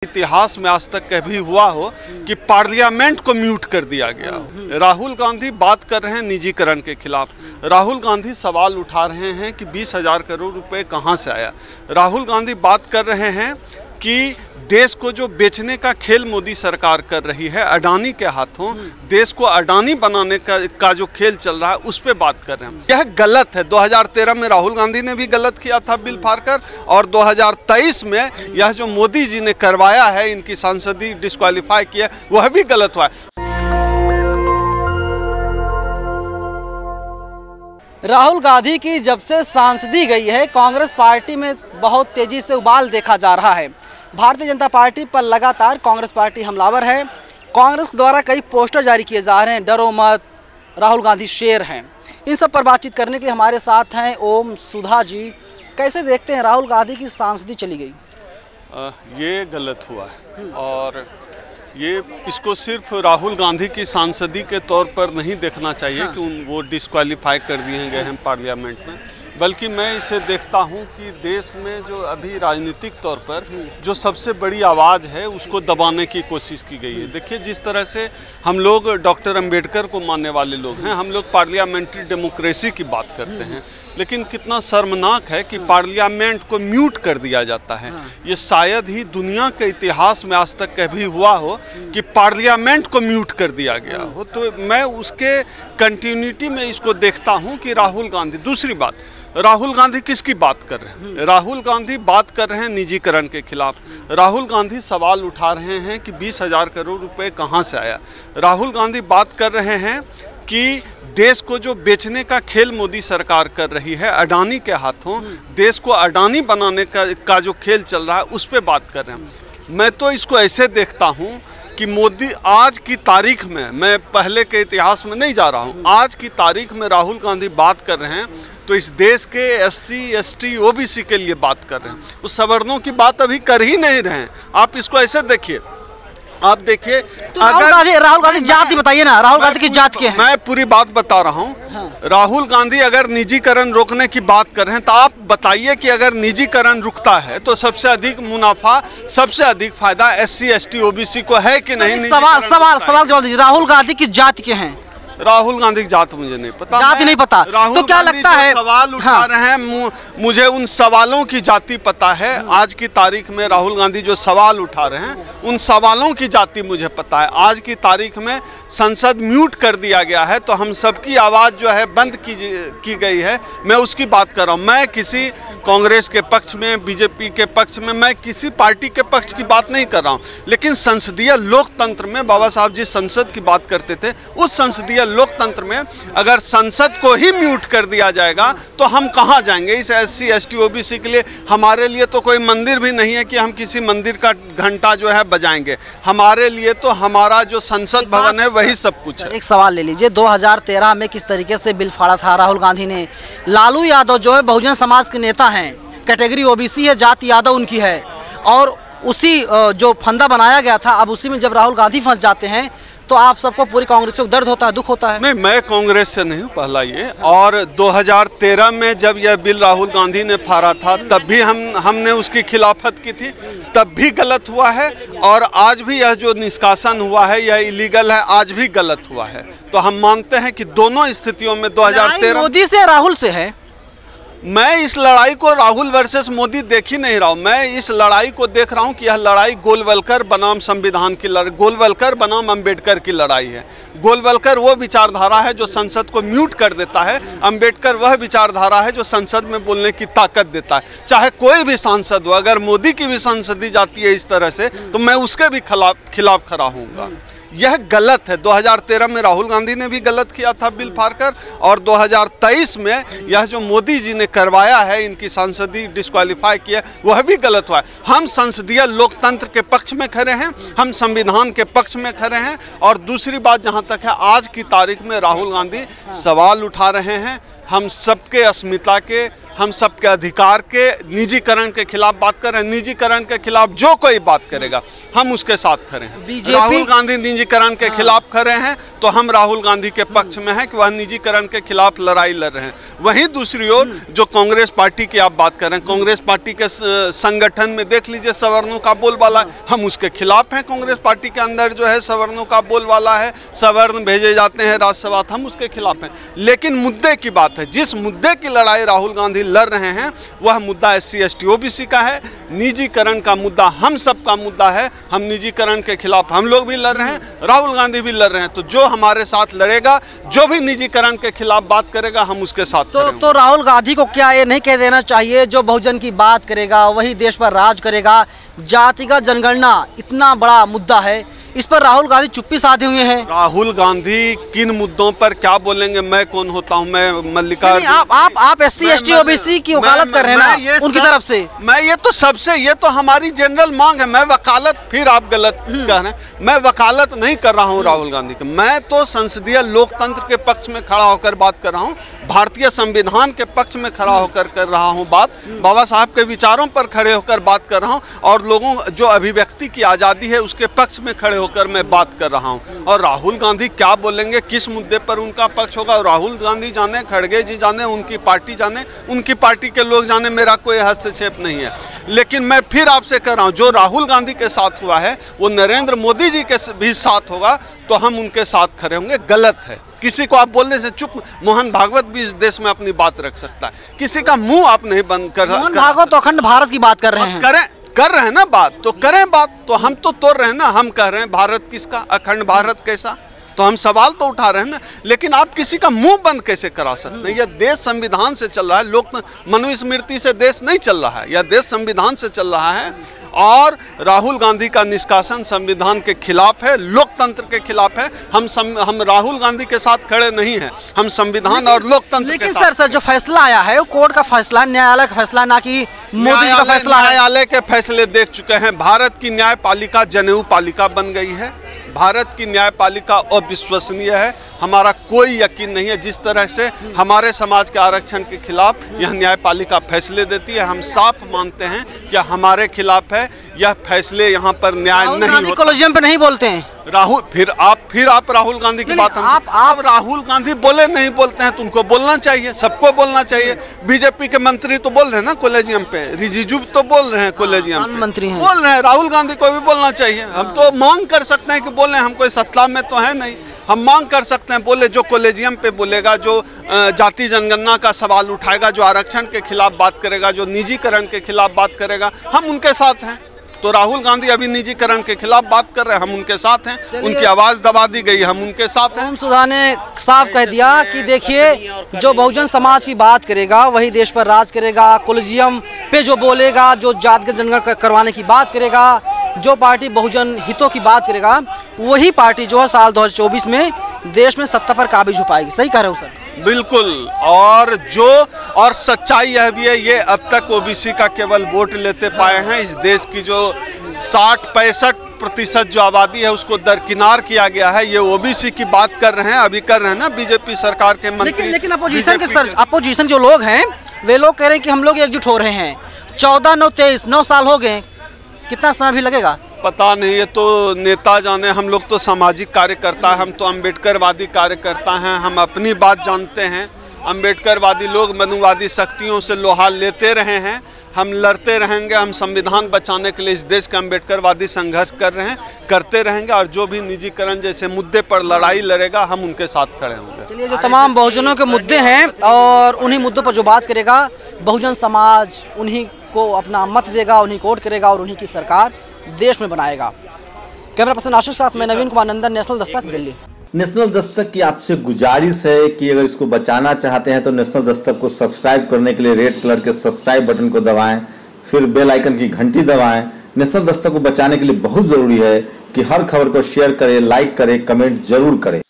इतिहास में आज तक कभी हुआ हो कि पार्लियामेंट को म्यूट कर दिया गया हो। राहुल गांधी बात कर रहे हैं निजीकरण के खिलाफ। राहुल गांधी सवाल उठा रहे हैं कि 20,000 करोड़ रुपए कहां से आया। राहुल गांधी बात कर रहे हैं कि देश को जो बेचने का खेल मोदी सरकार कर रही है अडानी के हाथों, देश को अडानी बनाने का जो खेल चल रहा है उस पे बात कर रहे हैं। यह गलत है। 2013 में राहुल गांधी ने भी गलत किया था बिल फाड़कर, और 2023 में यह जो मोदी जी ने करवाया है, इनकी सांसदी डिस्क्वालीफाई किया, वह भी गलत हुआ है। राहुल गांधी की जब से सांसदी गई है, कांग्रेस पार्टी में बहुत तेजी से उबाल देखा जा रहा है। भारतीय जनता पार्टी पर लगातार कांग्रेस पार्टी हमलावर है। कांग्रेस द्वारा कई पोस्टर जारी किए जा रहे हैं, डरो मत, राहुल गांधी शेर हैं। इन सब पर बातचीत करने के लिए हमारे साथ हैं ओम सुधा जी। कैसे देखते हैं राहुल गांधी की सांसदी चली गई? ये गलत हुआ है, और इसको सिर्फ राहुल गांधी की सांसदी के तौर पर नहीं देखना चाहिए कि वो डिस्क्वालीफाई कर दिए गए हैं पार्लियामेंट में, बल्कि मैं इसे देखता हूं कि देश में जो अभी राजनीतिक तौर पर जो सबसे बड़ी आवाज़ है उसको दबाने की कोशिश की गई है। देखिए, जिस तरह से हम लोग डॉक्टर अंबेडकर को मानने वाले लोग हैं, हम लोग पार्लियामेंट्री डेमोक्रेसी की बात करते हैं, लेकिन कितना शर्मनाक है कि पार्लियामेंट को म्यूट कर दिया जाता है। ये शायद ही दुनिया के इतिहास में आज तक कभी हुआ हो कि पार्लियामेंट को म्यूट कर दिया गया हो। तो मैं उसके कंटिन्यूटी में इसको देखता हूं कि राहुल गांधी, दूसरी बात, राहुल गांधी किसकी बात कर रहे हैं? राहुल गांधी बात कर रहे हैं निजीकरण के खिलाफ। राहुल गांधी सवाल उठा रहे हैं कि 20,000 करोड़ रुपए कहां से आया। राहुल गांधी बात कर रहे हैं कि देश को जो बेचने का खेल मोदी सरकार कर रही है अडानी के हाथों, देश को अडानी बनाने का जो खेल चल रहा है उस पे बात कर रहे हैं। मैं तो इसको ऐसे देखता हूं कि मोदी आज की तारीख में, मैं पहले के इतिहास में नहीं जा रहा हूं, आज की तारीख में राहुल गांधी बात कर रहे हैं तो इस देश के SC, ST, OBC के लिए बात कर रहे हैं। उस सवर्णों की बात अभी कर ही नहीं रहे हैं। आप इसको ऐसे देखिए, आप देखिए, तो राहुल गांधी जाति बताइए ना, राहुल गांधी की जात क्या है? मैं पूरी बात बता रहा हूँ। राहुल गांधी अगर निजीकरण रोकने की बात कर रहे हैं तो आप बताइए कि अगर निजीकरण रुकता है तो सबसे अधिक मुनाफा, सबसे अधिक फायदा SC, ST, OBC को है कि नहीं? सवाल जवाब दीजिए। राहुल गांधी की जात क्या है? राहुल गांधी की जात मुझे नहीं पता, जाति नहीं पता। तो क्या लगता है सवाल उठा रहे हैं, मुझे उन सवालों की जाति पता है। आज की तारीख में राहुल गांधी जो सवाल उठा रहे हैं उन सवालों की जाति मुझे पता है। आज की तारीख में संसद म्यूट कर दिया गया है तो हम सबकी आवाज़ जो है बंद की गई है, मैं उसकी बात कर रहा हूँ। मैं किसी कांग्रेस के पक्ष में, बीजेपी के पक्ष में, मैं किसी पार्टी के पक्ष की बात नहीं कर रहा हूँ, लेकिन संसदीय लोकतंत्र में बाबा साहब जी संसद की बात करते थे। उस संसदीय लोकतंत्र में अगर संसद को ही म्यूट कर दिया जाएगा तो हम कहां जाएंगे? इस SC, ST, OBC के लिए हमारे लिए तो कोई मंदिर भी नहीं है कि हम किसी मंदिर का घंटा जो है बजाएंगे। हमारे लिए तो हमारा जो संसद भवन है वही सब कुछ है। एक सवाल ले लीजिए, 2013 में किस तरीके से बिल फाड़ा था राहुल गांधी ने। लालू यादव जो है बहुजन समाज के नेता हैं, कैटेगरी OBC है, जाति यादव उनकी है, और उसी जो फंदा बनाया गया था, अब उसी में जब राहुल गांधी फंस जाते हैं तो आप सबको, पूरी कांग्रेस को दर्द होता है, दुख होता है? नहीं, मैं कांग्रेस से नहीं हूँ, पहला ये। और 2013 में जब यह बिल राहुल गांधी ने फाड़ा था तब भी हमने उसकी खिलाफत की थी, तब भी गलत हुआ है, और आज भी यह जो निष्कासन हुआ है यह इलीगल है, आज भी गलत हुआ है। तो हम मानते हैं कि दोनों स्थितियों में 2013 मोदी से राहुल से है। मैं इस लड़ाई को राहुल वर्सेस मोदी देख ही नहीं रहा हूँ। मैं इस लड़ाई को देख रहा हूँ कि यह लड़ाई गोलवलकर बनाम संविधान की लड़ाई, गोलवलकर बनाम अंबेडकर की लड़ाई है। गोलवलकर वो विचारधारा है जो संसद को म्यूट कर देता है, अंबेडकर वह विचारधारा है जो संसद में बोलने की ताकत देता है। चाहे कोई भी सांसद हो, अगर मोदी की भी संसदी जाती है इस तरह से तो मैं उसके भी खिलाफ खड़ा हूँगा। यह गलत है। 2013 में राहुल गांधी ने भी गलत किया था बिल फाड़कर, और 2023 में यह जो मोदी जी ने करवाया है, इनकी सांसदी डिस्क्वालीफाई किया, वह भी गलत हुआ है। हम संसदीय लोकतंत्र के पक्ष में खड़े हैं, हम संविधान के पक्ष में खड़े हैं। और दूसरी बात जहां तक है, आज की तारीख में राहुल गांधी सवाल उठा रहे हैं हम सबके अस्मिता के, हम सबके अधिकार के निजीकरण के खिलाफ बात कर रहे हैं। निजीकरण के खिलाफ जो कोई बात करेगा हम उसके साथ खड़े हैं। राहुल गांधी निजीकरण के खिलाफ खड़े हैं तो हम राहुल गांधी के पक्ष में हैं कि वह निजीकरण के खिलाफ लड़ाई लड़ रहे हैं। वहीं दूसरी ओर जो कांग्रेस पार्टी की आप बात कर रहे हैं, कांग्रेस पार्टी के संगठन में देख लीजिए सवर्णों का बोलबाला, हम उसके खिलाफ हैं। कांग्रेस पार्टी के अंदर जो है सवर्णों का बोलबाला है, सवर्ण भेजे जाते हैं राज्यसभा, हम उसके खिलाफ हैं। लेकिन मुद्दे की बात है, जिस मुद्दे की लड़ाई राहुल गांधी लड़ रहे हैं वह मुद्दा SC ST OBC का है। निजीकरण का मुद्दा हम सब का मुद्दा है। हम निजीकरण के खिलाफ हम लोग भी लड़ रहे हैं, राहुल गांधी भी लड़ रहे हैं। तो जो हमारे साथ लड़ेगा, जो भी निजीकरण के खिलाफ बात करेगा, हम उसके साथ तो राहुल गांधी को क्या ये नहीं कह देना चाहिए जो बहुजन की बात करेगा वही देश पर राज करेगा? जातिगत जनगणना इतना बड़ा मुद्दा है, इस पर राहुल गांधी चुप्पी साधे हुए हैं। राहुल गांधी किन मुद्दों पर क्या बोलेंगे, मैं कौन होता हूं? मैं मल्लिकार्जुन, आप SC ST OBC की वकालत कर रहे हैं ना उनकी तरफ से। मैं ये तो सबसे, ये तो हमारी जनरल मांग है। मैं वकालत, फिर आप गलत कह रहे हैं, मैं वकालत नहीं कर रहा हूं राहुल गांधी की। मैं तो संसदीय लोकतंत्र के पक्ष में खड़ा होकर बात कर रहा हूं, भारतीय संविधान के पक्ष में खड़ा होकर कर रहा हूं बात, बाबा साहब के विचारों पर खड़े होकर बात कर रहा हूं, और लोगों जो अभिव्यक्ति की आज़ादी है उसके पक्ष में खड़े होकर मैं बात कर रहा हूं। और राहुल गांधी क्या बोलेंगे, किस मुद्दे पर उनका पक्ष होगा, राहुल गांधी जाने, खड़गे जी जाने, उनकी पार्टी जाने, उनकी पार्टी के लोग जाने, मेरा कोई हस्तक्षेप नहीं है। लेकिन मैं फिर आपसे कह रहा हूं, जो राहुल गांधी के साथ हुआ है वो नरेंद्र मोदी जी के भी साथ होगा, तो हम उनके साथ खड़े होंगे। गलत है, किसी को आप बोलने से चुप, मोहन भागवत भी इस देश में अपनी बात रख सकता है, किसी का मुंह आप नहीं बंद कर। मोहन भागवत तो अखंड भारत की बात कर रहे हैं। कर रहे हैं ना बात, तो करें बात, तो हम तो तोड़ रहे हैं ना। हम कह रहे हैं भारत किसका, अखंड भारत कैसा, तो हम सवाल तो उठा रहे हैं ना। लेकिन आप किसी का मुंह बंद कैसे करा सकते हैं? यह देश संविधान से चल रहा है, लोक मनुस्मृति से देश नहीं चल रहा है, यह देश संविधान से चल रहा है। और राहुल गांधी का निष्कासन संविधान के खिलाफ है, लोकतंत्र के खिलाफ है। हम राहुल गांधी के साथ खड़े नहीं हैं, हम संविधान और लोकतंत्र के साथ। लेकिन सर जो फैसला आया है वो कोर्ट का फैसला, न्यायालय का फैसला, ना कि मोदी जी का फैसला। न्यायालय के फैसले देख चुके हैं। भारत की न्यायपालिका जनेऊ पालिका बन गई है। भारत की न्यायपालिका अविश्वसनीय है, हमारा कोई यकीन नहीं है। जिस तरह से हमारे समाज के आरक्षण के खिलाफ यह न्यायपालिका फैसले देती है, हम साफ मानते हैं कि हमारे खिलाफ है। यह फैसले यहाँ पर न्याय नहीं होता। कॉलेजियम पे नहीं बोलते हैं राहुल, फिर आप राहुल गांधी की बात, आप राहुल गांधी बोले नहीं बोलते हैं तो उनको बोलना चाहिए, सबको बोलना चाहिए। बीजेपी के मंत्री तो बोल रहे हैं ना कॉलेजियम पे, रिजिजू तो बोल रहे हैं कॉलेजियम पे, मंत्री हैं, बोल रहे हैं, राहुल गांधी को भी बोलना चाहिए। हम तो मांग कर सकते हैं कि बोले, हम कोई सत्ता में तो है नहीं, हम मांग कर सकते हैं बोले। जो कॉलेजियम पे बोलेगा, जो जाति जनगणना का सवाल उठाएगा, जो आरक्षण के खिलाफ बात करेगा, जो निजीकरण के खिलाफ बात करेगा, हम उनके साथ हैं। तो राहुल गांधी अभी निजीकरण के खिलाफ बात कर रहे हैं, हम उनके साथ हैं। उनकी आवाज़ दबा दी गई, हम उनके साथ हैं। ओम सुधा ने साफ कह दिया कि देखिए, जो बहुजन समाज की बात करेगा वही देश पर राज करेगा। कॉलेजियम पे जो बोलेगा, जो जातिगत जनगणना करवाने की बात करेगा, जो पार्टी बहुजन हितों की बात करेगा, वही पार्टी जो है साल 2024 में देश में सत्ता पर काबिज हो पाएगी। सही कह रहे हो सर? बिल्कुल। और सच्चाई यह भी है, ये अब तक OBC का केवल वोट लेते पाए हैं। इस देश की जो 60-65% जो आबादी है उसको दरकिनार किया गया है। ये OBC की बात कर रहे हैं, अभी कर रहे हैं ना बीजेपी सरकार के मंत्री। लेकिन अपोजिशन जो लोग हैं वे लोग कह रहे हैं कि हम लोग एकजुट हो रहे हैं। 14-9-23 9 साल हो गए, कितना समय भी लगेगा पता नहीं, ये तो नेता जाने। हम लोग तो सामाजिक कार्यकर्ता हैं, हम तो अम्बेडकरवादी कार्यकर्ता हैं, हम अपनी बात जानते हैं। अम्बेडकरवादी लोग मनुवादी शक्तियों से लोहा लेते रहे हैं, हम लड़ते रहेंगे। हम संविधान बचाने के लिए इस देश के अम्बेडकरवादी संघर्ष कर रहे हैं, करते रहेंगे। और जो भी निजीकरण जैसे मुद्दे पर लड़ाई लड़ेगा, हम उनके साथ खड़े होंगे। चलिए, जो तमाम बहुजनों के मुद्दे हैं और उन्हीं मुद्दों पर जो बात करेगा, बहुजन समाज उन्हीं को अपना मत देगा, उन्हीं को वोट करेगा और उन्हीं की सरकार देश में बनाएगा। कैमरा पर्सन आशीष साथ में नवीन कुमार नंदन, नेशनल दस्तक, दिल्ली। नेशनल दस्तक की आपसे गुजारिश है कि अगर इसको बचाना चाहते हैं तो नेशनल दस्तक को सब्सक्राइब करने के लिए रेड कलर के सब्सक्राइब बटन को दबाएं, फिर बेल आइकन की घंटी दबाएं। नेशनल दस्तक को बचाने के लिए बहुत जरूरी है कि हर खबर को शेयर करें, लाइक करें, कमेंट जरूर करें।